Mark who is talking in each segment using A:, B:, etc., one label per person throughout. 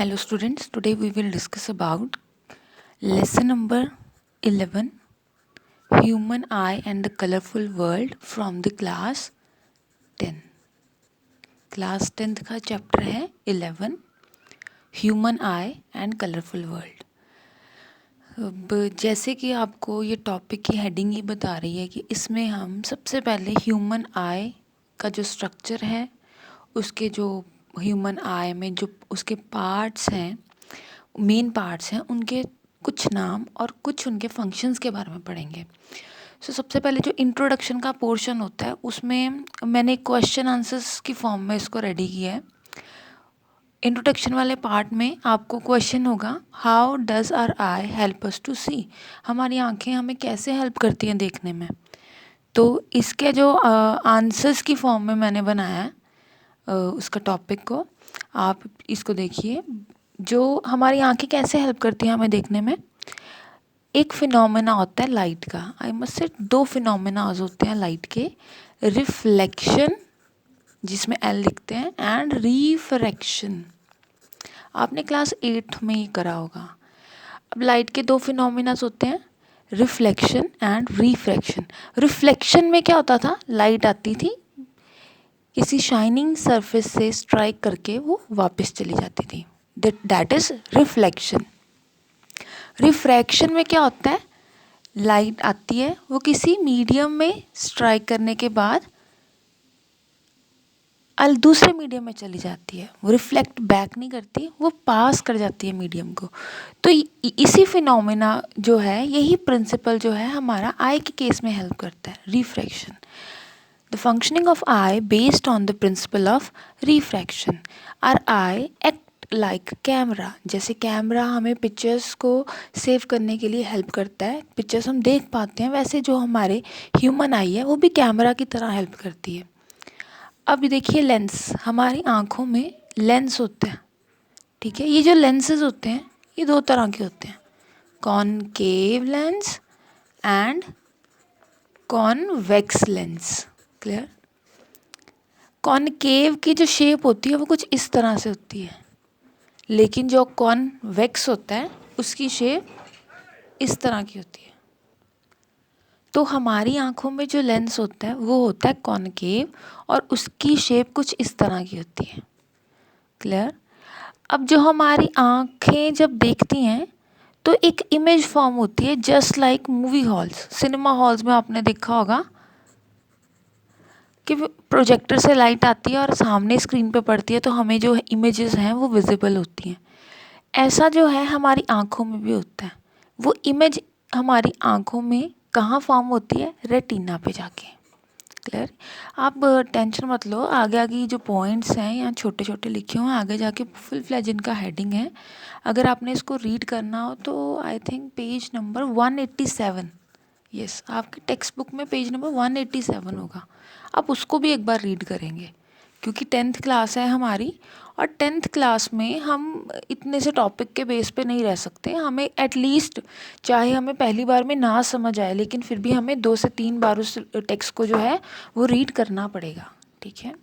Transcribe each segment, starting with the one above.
A: Hello students, today we will discuss about lesson number 11, Human Eye and the Colorful World from the class 10. Class 10th का chapter है 11, Human Eye and Colorful World. अब जैसे कि आपको ये topic की heading ही बता रही है कि इसमें हम सबसे पहले ह्यूमन आई का जो स्ट्रक्चर है, उसके जो ह्यूमन आई में जो उसके पार्ट्स हैं, मेन पार्ट्स हैं, उनके कुछ नाम और कुछ उनके फंक्शंस के बारे में पढ़ेंगे. सबसे पहले जो इंट्रोडक्शन का पोर्शन होता है उसमें मैंने क्वेश्चन आंसर्स की फॉर्म में इसको रेडी किया है. इंट्रोडक्शन वाले पार्ट में आपको क्वेश्चन होगा, how does our eye help us to see. हमारी आंखें हमें कैसे हेल्प करती हैं देखने में. तो इसके जो आंसर्स की फॉर्म में मैंने बनाया है उसका टॉपिक को, आप इसको देखिए. जो हमारी आंखें कैसे हेल्प करती हैं हमें देखने में, एक फिनोमेना होता है लाइट का. आई मस्ट से दो फिनोमेनाज होते हैं लाइट के, रिफ्लेक्शन जिसमें एल लिखते हैं एंड रिफ्रैक्शन. आपने क्लास 8 में ही करा होगा. अब लाइट के दो फिनोमेनाज होते हैं, रिफ्लेक्शन एंड रिफ्रैक्शन. रिफ्लेक्शन में क्या होता था, लाइट आती थी, किसी शाइनिंग सरफेस से स्ट्राइक करके वो वापस चली जाती थी. That is reflection. रिफ्रैक्शन में क्या होता है, लाइट आती है, वो किसी मीडियम में स्ट्राइक करने के बाद दूसरे मीडियम में चली जाती है. वो रिफ्लेक्ट बैक नहीं करती, वो पास कर जाती है मीडियम को. तो इसी फिनोमेना जो है, यही प्रिंसिपल जो है हमारा आई के केस में हेल्प करता है, refraction. The functioning of eye based on the principle of refraction. Our eye act like camera. जैसे कैमरा हमें पिक्चर्स को सेव करने के लिए हेल्प करता है, पिक्चर्स हम देख पाते हैं, वैसे जो हमारे ह्यूमन आई है वो भी कैमरा की तरह हेल्प करती है. अब देखिए लेंस, हमारी आँखों में लेंस होते हैं, ठीक है. ये जो लेंसेज होते हैं ये दो तरह के होते हैं, concave lens and convex lens. Clear. Concave की जो शेप होती है वो कुछ इस तरह से होती है, लेकिन जो कॉन्वेक्स होता है उसकी शेप इस तरह की होती है. तो हमारी आंखों में जो लेंस होता है वो होता है कॉनकेव और उसकी शेप कुछ इस तरह की होती है. क्लियर. अब जो हमारी आंखें जब देखती हैं तो एक इमेज फॉर्म होती है, just like movie halls. Cinema halls में आपने देखा होगा कि प्रोजेक्टर से लाइट आती है और सामने स्क्रीन पे पड़ती है, तो हमें जो इमेजेस हैं वो विजिबल होती हैं. ऐसा जो है हमारी आँखों में भी होता है. वो इमेज हमारी आँखों में कहाँ फॉर्म होती है, रेटिना पे जाके. क्लियर. आप टेंशन मत लो, आगे आगे जो पॉइंट्स हैं यहाँ छोटे छोटे लिखे हुए हैं, आगे जाके फुल फ्लेज इनका हेडिंग है. अगर आपने इसको रीड करना हो तो I think page number 187, yes, आपके टेक्स्ट बुक में पेज नंबर 187 होगा. आप उसको भी एक बार रीड करेंगे, क्योंकि 10th क्लास है हमारी, और 10th क्लास में हम इतने से टॉपिक के बेस पे नहीं रह सकते. हमें एटलीस्ट, चाहे हमें पहली बार में ना समझ आए, लेकिन फिर भी हमें 2 से 3 बार उस टेक्स्ट को जो है वो रीड करना पड़ेगा. ठीक है.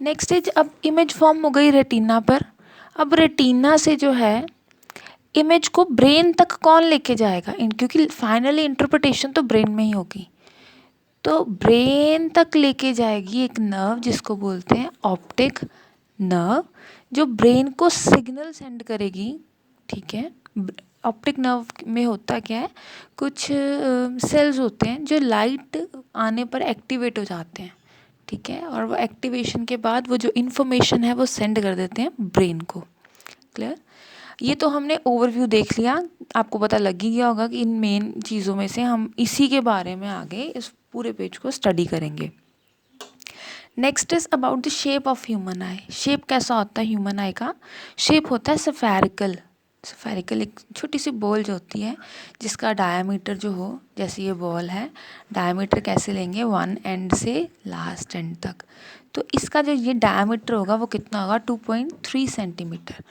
A: नेक्स्ट इज, अब इमेज फॉर्म हो गई रेटिना पर. अब रेटिना से जो है इमेज को ब्रेन तक कौन लेके जाएगा, क्योंकि फाइनली इंटरप्रिटेशन तो ब्रेन में ही होगी. तो ब्रेन तक लेके जाएगी एक नर्व जिसको बोलते हैं ऑप्टिक नर्व, जो ब्रेन को सिग्नल सेंड करेगी. ठीक है. ऑप्टिक नर्व में होता क्या है, कुछ सेल्स होते हैं जो लाइट आने पर एक्टिवेट हो जाते हैं. ठीक है. और वो एक्टिवेशन के बाद वो जो इन्फॉर्मेशन है वो सेंड कर देते हैं ब्रेन को. क्लियर. ये तो हमने ओवरव्यू देख लिया, आपको पता लग ही गया होगा कि इन मेन चीज़ों में से हम इसी के बारे में आगे इस पूरे पेज को स्टडी करेंगे. Next is about the shape of human I. Shape कैसा होता है ह्यूमन आई का, शेप होता है स्फेरिकल. स्फेरिकल एक छोटी सी बॉल जो होती है जिसका डायामीटर जो हो, जैसे ये बॉल है, डायामीटर कैसे लेंगे, 1 एंड से लास्ट एंड तक. तो इसका जो ये डायामीटर होगा वो कितना होगा, 2.3 सेंटीमीटर.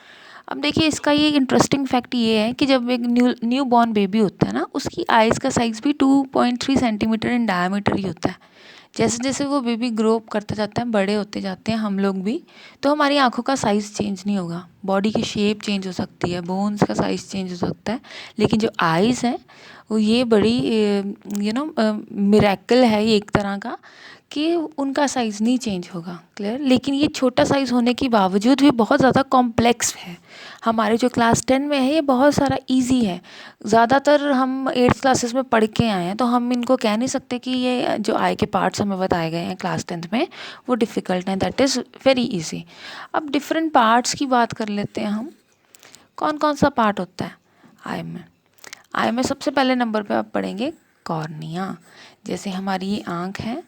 A: अब देखिए इसका ये इंटरेस्टिंग फैक्ट ये है कि जब एक न्यू बॉर्न बेबी होता है ना, उसकी आइज़ का साइज़ भी 2.3 सेंटीमीटर इन डायमीटर ही होता है. जैसे जैसे वो बेबी ग्रो अप करता जाता है, बड़े होते जाते हैं हम लोग भी, तो हमारी आँखों का साइज़ चेंज नहीं होगा, बॉडी की शेप चेंज हो सकती है, बोन्स का साइज़ चेंज हो सकता है, लेकिन जो आइज़ हैं वो ये बड़ी मिरेकल है ये एक तरह का, कि उनका साइज़ नहीं चेंज होगा। क्लियर? लेकिन ये छोटा साइज़ होने के बावजूद भी बहुत ज़्यादा कॉम्प्लेक्स है। हमारे जो क्लास 10 में है ये बहुत सारा इजी है। ज़्यादातर हम 8th क्लासेस में पढ़ के आए हैं, तो हम इनको कह नहीं सकते कि ये जो आई के पार्ट्स हमें बताए गए हैं क्लास 10th में वो डिफ़िकल्ट हैं। That is very easy. अब डिफरेंट पार्ट्स की बात कर लेते हैं हम। कौन कौन सा पार्ट होता है आई में? आई में सबसे पहले नंबर पे आप पढ़ेंगे कॉर्निया। जैसे हमारी ये आँख है,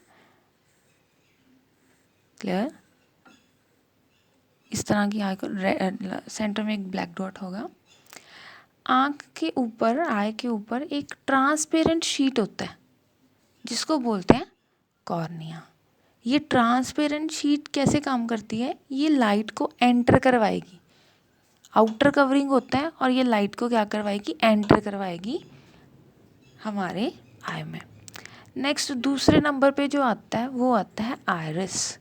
A: क्लियर, इस तरह की आई को सेंटर में एक ब्लैक डॉट होगा। आँख के ऊपर, आई के ऊपर एक ट्रांसपेरेंट शीट होता है जिसको बोलते हैं कॉर्निया। ये ट्रांसपेरेंट शीट कैसे काम करती है? ये लाइट को एंटर करवाएगी। आउटर कवरिंग होता है और ये लाइट को क्या करवाएगी? एंटर करवाएगी हमारे आई में। नेक्स्ट दूसरे नंबर पे जो आता है वो आता है आइरिस।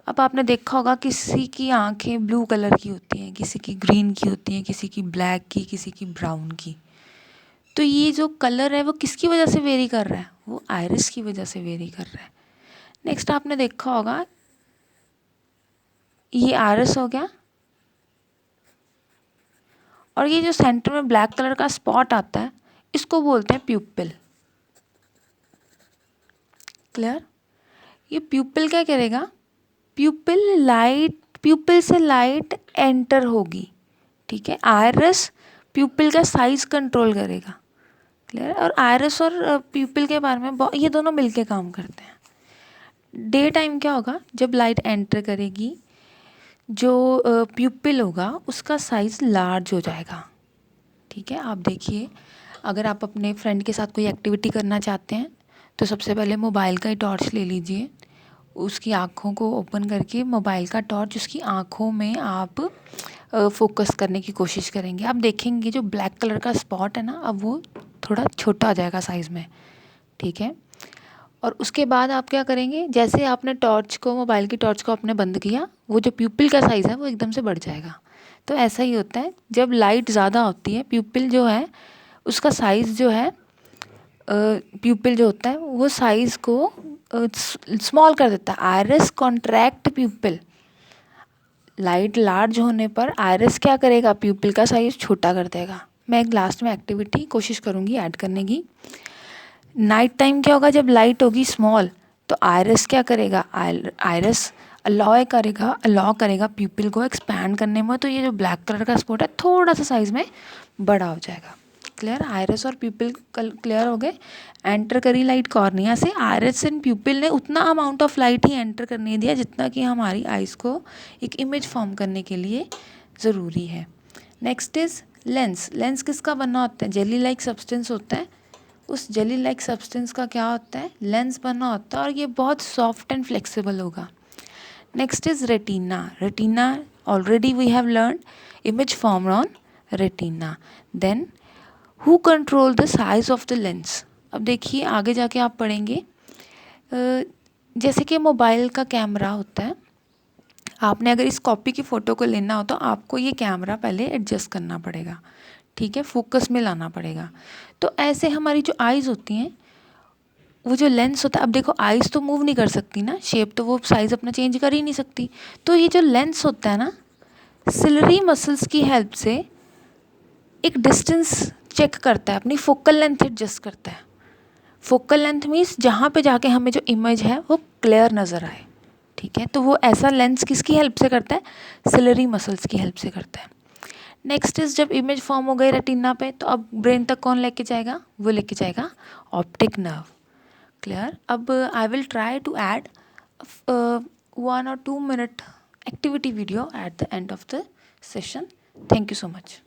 A: अब आपने देखा होगा किसी की आंखें ब्लू कलर की होती हैं, किसी की ग्रीन की होती हैं, किसी की ब्लैक की, किसी की ब्राउन की। तो ये जो कलर है वो किसकी वजह से वेरी कर रहा है? वो आइरिस की वजह से वेरी कर रहा है। नेक्स्ट आपने देखा होगा ये आइरिस हो गया, और ये जो सेंटर में ब्लैक कलर का स्पॉट आता है इसको बोलते हैं प्यूपिल। क्लियर? ये प्यूपिल क्या करेगा? प्यूपिल से लाइट एंटर होगी, ठीक है। आइरिस प्यूपिल का साइज कंट्रोल करेगा। क्लियर? और आइरिस और प्यूपिल के बारे में ये दोनों मिलके काम करते हैं। डे टाइम क्या होगा? जब लाइट एंटर करेगी, जो प्यूपिल होगा उसका साइज लार्ज हो जाएगा, ठीक है। आप देखिए, अगर आप अपने फ्रेंड के साथ कोई एक्टिविटी करना चाहते हैं तो सबसे पहले मोबाइल का ही टॉर्च ले लीजिए, उसकी आँखों को ओपन करके मोबाइल का टॉर्च उसकी आँखों में आप फोकस करने की कोशिश करेंगे। आप देखेंगे जो ब्लैक कलर का स्पॉट है ना, अब वो थोड़ा छोटा हो जाएगा साइज़ में, ठीक है। और उसके बाद आप क्या करेंगे? जैसे आपने टॉर्च को, मोबाइल की टॉर्च को आपने बंद किया, वो जो प्यूपिल का साइज़ है वो एकदम से बढ़ जाएगा। तो ऐसा ही होता है, जब लाइट ज़्यादा होती है प्यूपिल जो है उसका साइज़ जो है, प्यूपिल जो होता है वो साइज़ को स्मॉल कर देता है। Iris contract प्यूपिल। लाइट लार्ज होने पर आइरिस क्या करेगा? प्यूपिल का साइज़ छोटा कर देगा। मैं एक लास्ट में एक्टिविटी कोशिश करूँगी ऐड करने की। नाइट टाइम क्या होगा? जब लाइट होगी स्मॉल तो आइरिस क्या करेगा? आइरिस अलाउ करेगा प्यूपिल को एक्सपैंड करने में, तो ये जो ब्लैक कलर का स्पॉट है थोड़ा सा साइज़ में बड़ा हो जाएगा। क्लियर? आइरिस और प्यूपिल क्लियर हो गए। एंटर करी लाइट कॉर्निया से, आइरिस एंड प्यूपिल ने उतना amount of light he enter करने दिया जितना कि हमारी आइज़ को एक इमेज फॉर्म करने के लिए ज़रूरी है। Next is lens. लेंस किसका बना होता है? जेली लाइक सब्सटेंस होता है। उस जेली लाइक सब्सटेंस का क्या होता है? लेंस बना होता है, और ये बहुत सॉफ्ट एंड फ्लेक्सिबल होगा। Next is retina. Retina already we have learn, image form on retina. Then who control the size of the lens. अब देखिए आगे जाके आप पढ़ेंगे, जैसे कि मोबाइल का कैमरा होता है, आपने अगर इस कॉपी की फ़ोटो को लेना हो तो आपको ये कैमरा पहले एडजस्ट करना पड़ेगा, ठीक है, फोकस में लाना पड़ेगा। तो ऐसे हमारी जो आइज़ होती हैं, वो जो लेंस होता है, अब देखो आइज़ तो मूव नहीं कर सकती ना, शेप तो वो साइज़ अपना चेंज कर ही नहीं सकती, तो ये जो लेंस होता है ना, सिलरी मसल्स की हेल्प से एक डिस्टेंस चेक करता है, अपनी फोकल लेंथ एडजस्ट करता है। फोकल लेंथ मीन्स जहाँ पे जाके हमें जो इमेज है वो क्लियर नज़र आए, ठीक है। तो वो ऐसा लेंस किसकी हेल्प से करता है? सिलरी मसल्स की हेल्प से करता है। नेक्स्ट इज, जब इमेज फॉर्म हो गई रेटिना पे, तो अब ब्रेन तक कौन लेके जाएगा? वो लेके जाएगा ऑप्टिक नर्व। क्लियर? अब I will try to add 1 or 2 minute activity video at the end of the session. Thank you so much.